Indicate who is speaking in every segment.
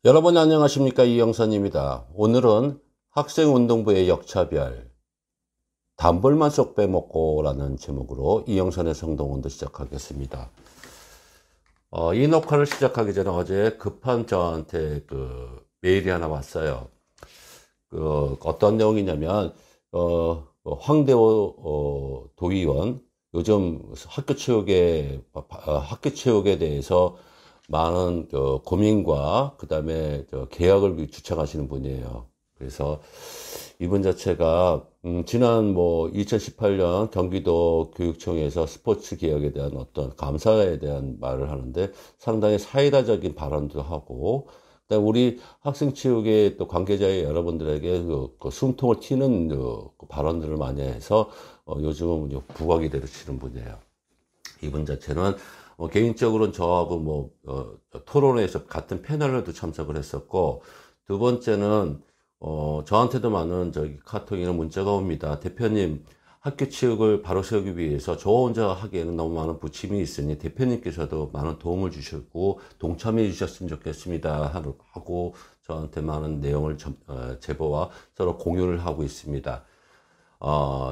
Speaker 1: 여러분 안녕하십니까, 이영선입니다. 오늘은 학생운동부의 역차별 단벌만 쏙 빼먹고 라는 제목으로 이영선의 성동원도 시작하겠습니다. 이 녹화를 시작하기 전에 어제 급한 저한테 메일이 하나 왔어요. 어떤 내용이냐면 황대호 도의원, 요즘 학교 체육에 대해서 많은 고민과 그 다음에 개혁을 주창하시는 분이에요. 그래서 이분 자체가 지난 2018년 경기도 교육청에서 스포츠 개혁에 대한 어떤 감사에 대한 말을 하는데 상당히 사이다적인 발언도 하고, 그다음에 우리 학생 체육의 또 관계자의 여러분들에게 숨통을 튀는 발언들을 많이 해서 요즘은 부각이 되시는 분이에요. 이분 자체는 개인적으로는 저하고 토론회에서 같은 패널에도 참석을 했었고, 두 번째는 저한테도 많은 카톡이나 문자가 옵니다. 대표님, 학교 체육을 바로 세우기 위해서 저 혼자 하기에는 너무 많은 부침이 있으니 대표님께서도 많은 도움을 주셨고 동참해 주셨으면 좋겠습니다 하고 저한테 많은 내용을 제보와 서로 공유를 하고 있습니다.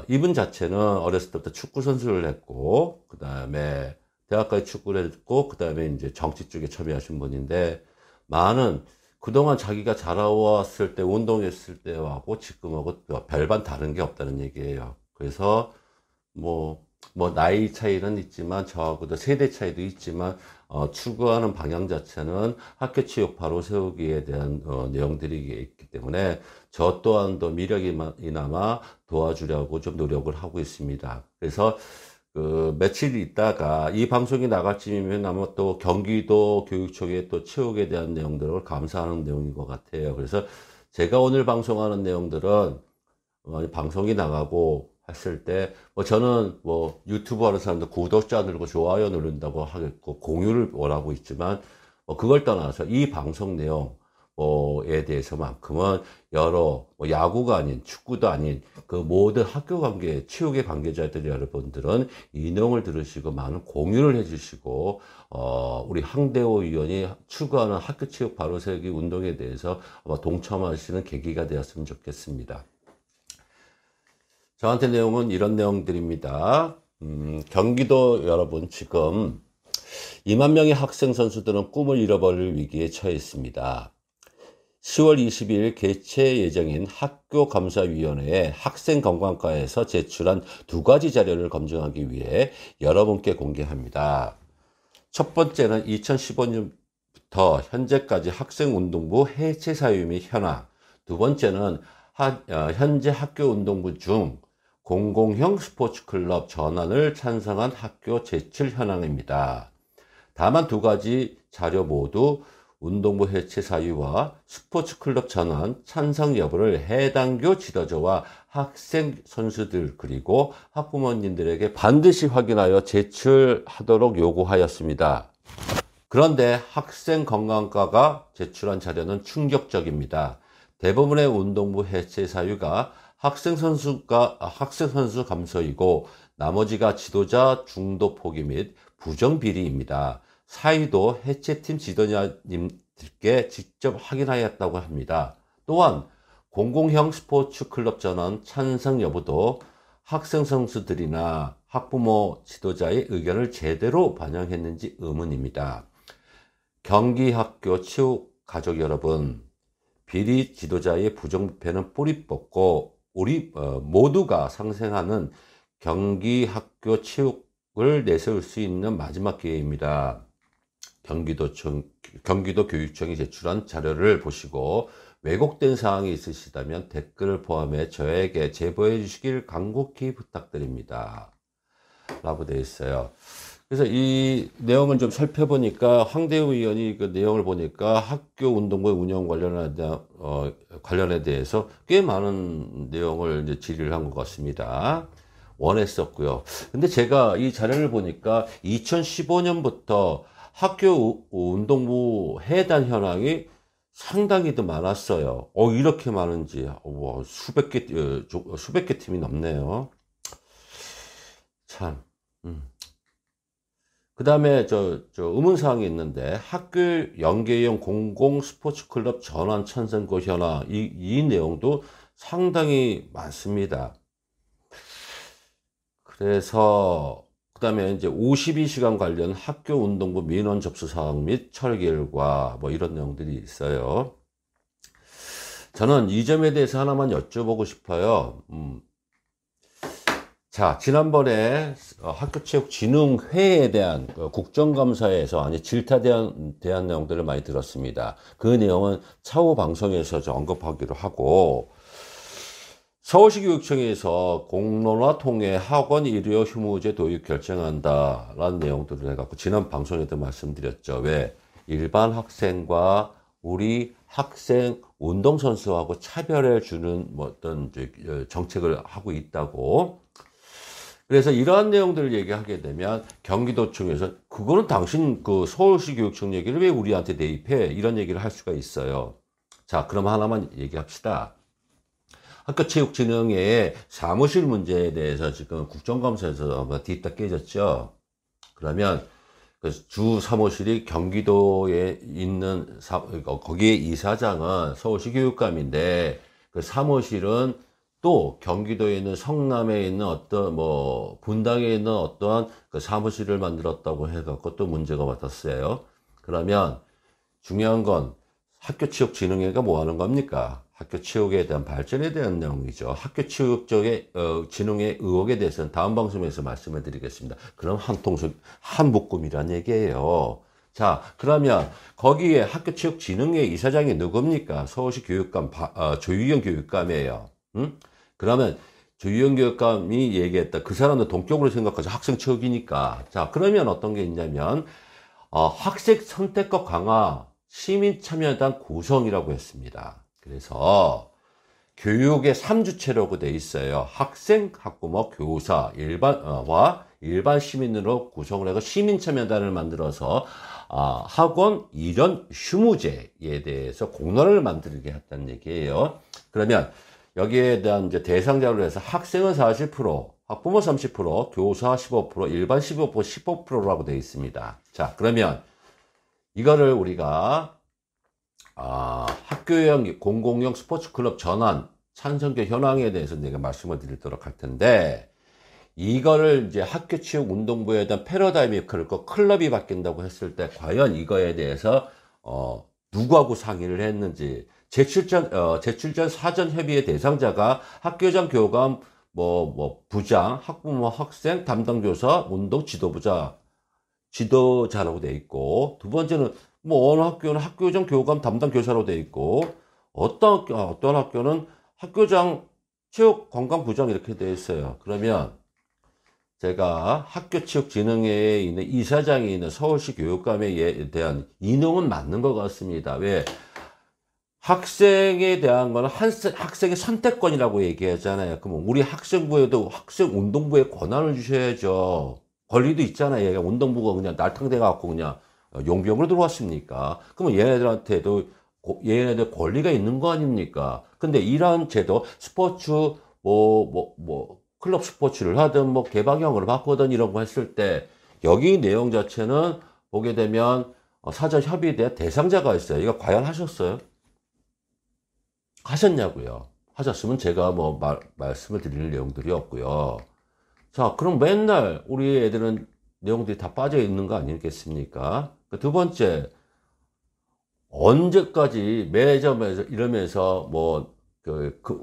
Speaker 1: 이분 자체는 어렸을 때부터 축구 선수를 했고, 그 다음에 대학까지 축구를 했고, 그 다음에 이제 정치 쪽에 참여하신 분인데, 그동안 자기가 자라왔을 때, 운동했을 때하고 지금하고 별반 다른 게 없다는 얘기예요. 그래서, 나이 차이는 있지만, 저하고도 세대 차이도 있지만, 추구하는 방향 자체는 학교 체육 바로 세우기에 대한 내용들이 있기 때문에 저 또한도 미력이나마 도와주려고 좀 노력을 하고 있습니다. 그래서 며칠 있다가 이 방송이 나갈 쯤이면 아마 또 경기도 교육청의 또 체육에 대한 내용들을 감사하는 내용인 것 같아요. 그래서 제가 오늘 방송하는 내용들은 방송이 나가고 했을 때 저는 유튜브 하는 사람들 구독자 누르고 좋아요 누른다고 하겠고 공유를 원하고 있지만 그걸 떠나서 이 방송 내용에 대해서만큼은 여러 야구가 아닌 축구도 아닌 그 모든 학교 관계 체육의 관계자들 여러분들은 이 내용을 들으시고 많은 공유를 해주시고 우리 황대호 의원이 추구하는 학교 체육 바로 세우기 운동에 대해서 동참하시는 계기가 되었으면 좋겠습니다. 저한테 내용은 이런 내용들입니다. 경기도 여러분, 지금 2만 명의 학생 선수들은 꿈을 잃어버릴 위기에 처해 있습니다. 10월 22일 개최 예정인 학교감사위원회에 학생건강과에서 제출한 두 가지 자료를 검증하기 위해 여러분께 공개합니다. 첫 번째는 2015년부터 현재까지 학생운동부 해체 사유 및 현황, 두 번째는 현재 학교운동부 중 공공형 스포츠클럽 전환을 찬성한 학교 제출 현황입니다. 다만 두 가지 자료 모두 운동부 해체 사유와 스포츠클럽 전환 찬성 여부를 해당 교 지도자와 학생 선수들 그리고 학부모님들에게 반드시 확인하여 제출하도록 요구하였습니다. 그런데 학생건강과가 제출한 자료는 충격적입니다. 대부분의 운동부 해체 사유가 학생 선수 감소이고 나머지가 지도자 중도 포기 및 부정 비리입니다. 사유도 해체팀 지도자님들께 직접 확인하였다고 합니다. 또한 공공형 스포츠 클럽 전환 찬성 여부도 학생 선수들이나 학부모 지도자의 의견을 제대로 반영했는지 의문입니다. 경기학교 체육 가족 여러분, 비리 지도자의 부정부패는 뿌리 뽑고 우리 모두가 상생하는 경기학교 체육을 내세울 수 있는 마지막 기회입니다. 경기도 교육청이 제출한 자료를 보시고 왜곡된 사항이 있으시다면 댓글을 포함해 저에게 제보해 주시길 간곡히 부탁드립니다. 라고 되어 있어요. 그래서 이 내용을 좀 살펴보니까 황대호 의원이 그 내용을 보니까 학교 운동부 운영 관련에 대해서 꽤 많은 내용을 이제 질의를 한 것 같습니다. 원했었고요. 근데 제가 이 자료를 보니까 2015년부터 학교 운동부 해단 현황이 상당히 더 많았어요. 이렇게 많은지 수백 개 팀이 넘네요. 참. 그 다음에 의문사항이 있는데 학교 연계형 공공 스포츠 클럽 전환 천선고 현황 이 내용도 상당히 많습니다. 그래서 그 다음에 이제 52시간 관련 학교 운동부 민원 접수 사항 및 처리 결과 뭐 이런 내용들이 있어요. 저는 이 점에 대해서 하나만 여쭤보고 싶어요. 자, 지난번에 학교체육진흥회에 대한 국정감사에서 아니 질타에 대한 내용들을 많이 들었습니다. 그 내용은 차후 방송에서 언급하기로 하고, 서울시 교육청에서 공론화 통해 학원 일요 휴무제 도입 결정한다라는 내용들을 해갖고 지난 방송에도 말씀드렸죠. 왜? 일반 학생과 우리 학생 운동선수하고 차별해 주는 뭐 어떤 정책을 하고 있다고. 그래서 이러한 내용들을 얘기하게 되면 경기도청에서 그거는 당신 그 서울시 교육청 얘기를 왜 우리한테 대입해? 이런 얘기를 할 수가 있어요. 자, 그럼 하나만 얘기합시다. 학교체육진흥회의 사무실 문제에 대해서 지금 국정감사에서 뒤집다 깨졌죠. 그러면 그 주 사무실이 경기도에 있는 거기에 이사장은 서울시 교육감인데 그 사무실은 또 경기도에 있는 성남에 있는 어떤 뭐 분당에 있는 어떠한 그 사무실을 만들었다고 해갖고 또 문제가 왔었어요. 그러면 중요한 건 학교체육진흥회가 뭐 하는 겁니까? 학교체육에 대한 발전에 대한 내용이죠. 학교체육 쪽의 진흥의 의혹에 대해서는 다음 방송에서 말씀을 드리겠습니다. 그럼 한 묶음이란 얘기예요. 자, 그러면 거기에 학교체육진흥회 이사장이 누굽니까? 서울시 교육감 조유영 교육감이에요. 응? 그러면 조유영 교육감이 얘기했다. 그 사람도 동격으로 생각하죠. 학생 체육이니까. 자, 그러면 어떤 게 있냐면 학생 선택과 강화 시민참여단 구성이라고 했습니다. 그래서 교육의 3주체라고 돼 있어요. 학생, 학부모, 교사, 일반 시민으로 구성을 해서 시민참여단을 만들어서 학원 일연 휴무제에 대해서 공론을 만들게 했다는 얘기예요. 그러면 여기에 대한 이제 대상자로 해서 학생은 40%, 학부모 30%, 교사 15%, 일반 15%라고 되어 있습니다. 자, 그러면 이거를 우리가 학교형 공공용 스포츠 클럽 전환 찬성교 현황에 대해서 내가 말씀을 드리도록 할 텐데, 이거를 이제 학교체육운동부에 대한 패러다임이 그렇고 클럽이 바뀐다고 했을 때 과연 이거에 대해서 누구하고 상의를 했는지, 제출전 사전 협의의 대상자가 학교장, 교감, 부장, 학부모, 학생, 담당 교사, 운동 지도자라고 돼 있고, 두 번째는 어느 학교는 학교장, 교감, 담당 교사로 돼 있고, 어떤 학교는 학교장, 체육관광부장 이렇게 돼 있어요. 그러면 제가 학교체육진흥회에 있는 이사장이 있는 서울시 교육감에 대한 인용은 맞는 것 같습니다. 왜? 학생에 대한 거는 학생의 선택권이라고 얘기하잖아요. 그럼 우리 학생부에도 학생운동부에 권한을 주셔야죠. 권리도 있잖아요. 얘가 운동부가 그냥 날탕돼 갖고 그냥 용병으로 들어왔습니까? 그러면 얘네들 권리가 있는 거 아닙니까? 근데 이러한 제도, 스포츠, 클럽 스포츠를 하든, 개방형으로 바꾸든 이런 거 했을 때, 여기 내용 자체는 보게 되면, 사전 협의에 대한 대상자가 있어요. 이거 과연 하셨어요? 하셨냐고요? 하셨으면 제가 말씀을 드릴 내용들이 없고요. 자, 그럼 맨날 우리 애들은 내용들이 다 빠져 있는 거 아니겠습니까? 두 번째, 언제까지 매점에서 이러면서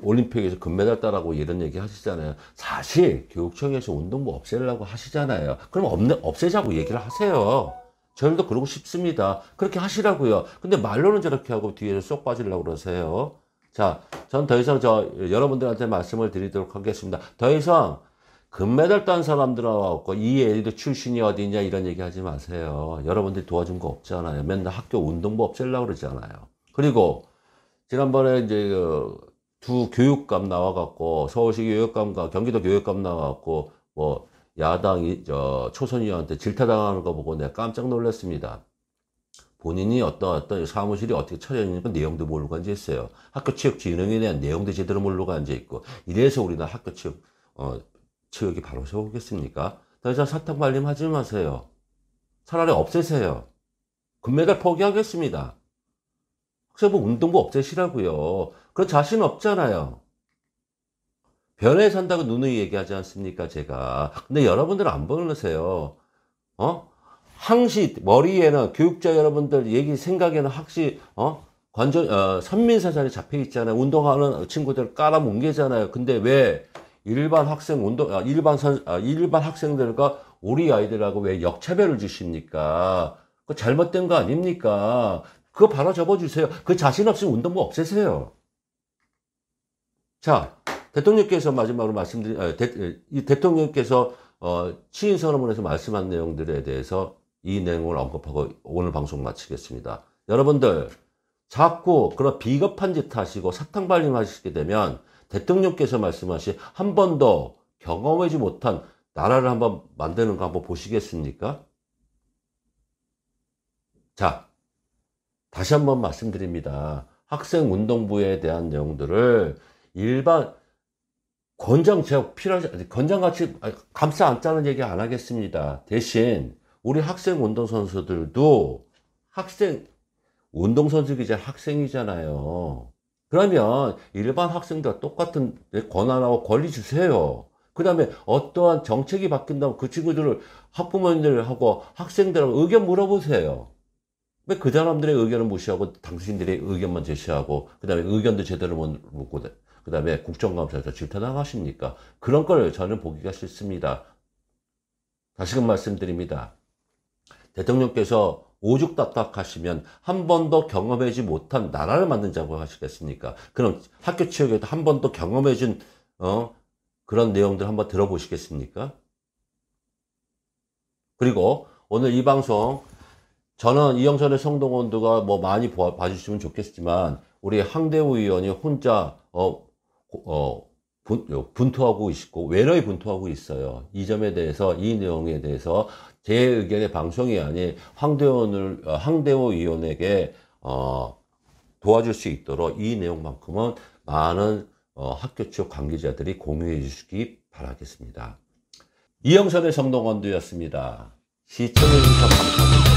Speaker 1: 올림픽에서 금메달 따라고 이런 얘기 하시잖아요. 사실 교육청에서 운동부 없애려고 하시잖아요. 그럼 없애자고 얘기를 하세요. 저희도 그러고 싶습니다. 그렇게 하시라고요. 근데 말로는 저렇게 하고 뒤에서 쏙 빠지려고 그러세요. 자, 전 더 이상 여러분들한테 말씀을 드리도록 하겠습니다. 더 이상 금메달 딴 사람들하고 이 애들 출신이 어디냐 이런 얘기 하지 마세요. 여러분들이 도와준 거 없잖아요. 맨날 학교 운동부 없애려고 그러잖아요. 그리고 지난번에 이제 두 교육감 나와갖고 서울시 교육감과 경기도 교육감 나와갖고 야당이 초선의원한테 질타당하는 거 보고 내가 깜짝 놀랐습니다. 본인이 어떤 사무실이 어떻게 차려있는지 내용도 모르고 앉아있어요. 학교체육진흥에 대한 내용도 제대로 모르고 앉아있고, 이래서 우리나라 학교체육이 바로 세우겠습니까? 더 이상 사탕 발림 하지 마세요. 차라리 없애세요. 금메달 포기하겠습니다. 학생부 운동부 없애시라고요. 그런 자신 없잖아요. 변호에 산다고 누누이 얘기하지 않습니까, 제가. 근데 여러분들은 안 보내세요. 항시, 머리에는, 교육자 여러분들 얘기, 생각에는 항시, 선민사전에 잡혀 있잖아요. 운동하는 친구들 깔아뭉개잖아요. 근데 왜, 일반 학생들과 우리 아이들하고 왜 역차별을 주십니까? 그 잘못된 거 아닙니까? 그거 바로 접어주세요. 그 자신 없으면 운동부 없애세요. 자, 대통령께서 마지막으로 이 대통령께서 취임 선언문에서 말씀한 내용들에 대해서 이 내용을 언급하고 오늘 방송 마치겠습니다. 여러분들 자꾸 그런 비겁한 짓 하시고 사탕 발림 하시게 되면 대통령께서 말씀하신 한 번도 경험하지 못한 나라를 한번 만드는 거 한번 보시겠습니까? 자, 다시 한번 말씀드립니다. 학생운동부에 대한 내용들을 일반 제가 필요하지, 권장같이 감싸 안자는 얘기 안 하겠습니다. 대신 우리 학생운동선수들도 운동선수이자 학생이잖아요. 그러면 일반 학생들과 똑같은 권한하고 권리 주세요. 그 다음에 어떠한 정책이 바뀐다면 그 친구들을 학부모님들하고 학생들하고 의견 물어보세요. 왜 그 사람들의 의견을 무시하고 당신들의 의견만 제시하고 그 다음에 의견도 제대로 못 묻고 그 다음에 국정감사에서 질타당하십니까? 그런 걸 저는 보기가 싫습니다. 다시금 말씀드립니다. 대통령께서 오죽답답하시면 한 번도 경험하지 못한 나라를 만든다고 하시겠습니까? 그럼 학교 체육에도 한 번도 경험해준 그런 내용들 한번 들어보시겠습니까? 그리고 오늘 이 방송 저는 이영선의 성동원도가 뭐 많이 봐주시면 좋겠지만 우리 항대우 의원이 혼자 분투하고 있고 외로이 분투하고 있어요. 이 점에 대해서 이 내용에 대해서 제 의견의 방송이 아닌 항대우 의원에게 도와줄 수 있도록 이 내용만큼은 많은 학교 측 관계자들이 공유해 주시기 바라겠습니다. 이영선의 성동원도였습니다. 시청해 주셔서 감사합니다.